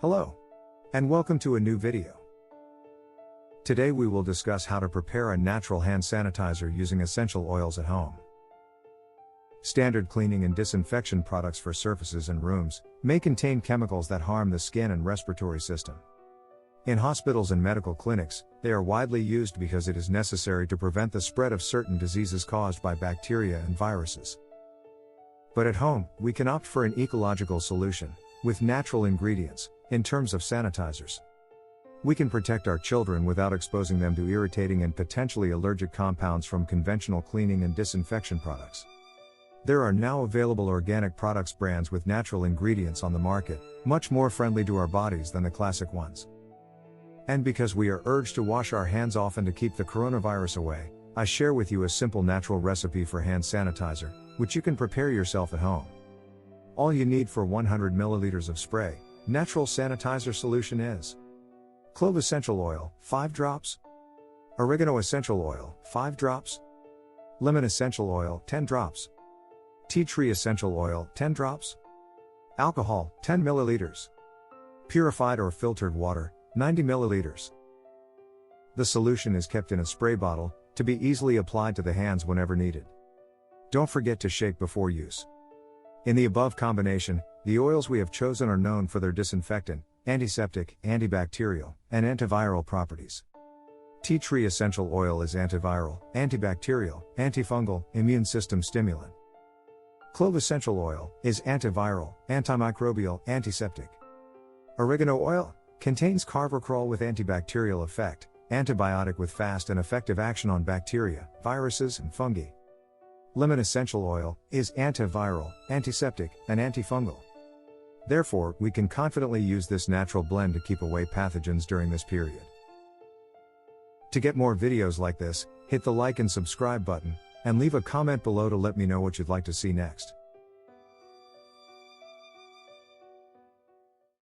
Hello, and welcome to a new video. Today we will discuss how to prepare a natural hand sanitizer using essential oils at home. Standard cleaning and disinfection products for surfaces and rooms may contain chemicals that harm the skin and respiratory system. In hospitals and medical clinics, they are widely used because it is necessary to prevent the spread of certain diseases caused by bacteria and viruses. But at home, we can opt for an ecological solution, with natural ingredients, in terms of sanitizers. We can protect our children without exposing them to irritating and potentially allergic compounds from conventional cleaning and disinfection products. There are now available organic products brands with natural ingredients on the market, much more friendly to our bodies than the classic ones. And because we are urged to wash our hands often to keep the coronavirus away, I share with you a simple natural recipe for hand sanitizer, which you can prepare yourself at home. All you need for 100 milliliters of spray, natural sanitizer solution is Clove essential oil, 5 drops. Oregano essential oil, 5 drops. Lemon essential oil, 10 drops. Tea tree essential oil, 10 drops. Alcohol, 10 milliliters. Purified or filtered water, 90 milliliters. The solution is kept in a spray bottle, to be easily applied to the hands whenever needed. Don't forget to shake before use. In the above combination, the oils we have chosen are known for their disinfectant, antiseptic, antibacterial, and antiviral properties. Tea tree essential oil is antiviral, antibacterial, antifungal, immune system stimulant. Clove essential oil is antiviral, antimicrobial, antiseptic. Oregano oil contains carvacrol with antibacterial effect, antibiotic with fast and effective action on bacteria, viruses, and fungi. Lemon essential oil is antiviral, antiseptic, and antifungal. Therefore, we can confidently use this natural blend to keep away pathogens during this period. To get more videos like this, hit the like and subscribe button, and leave a comment below to let me know what you'd like to see next.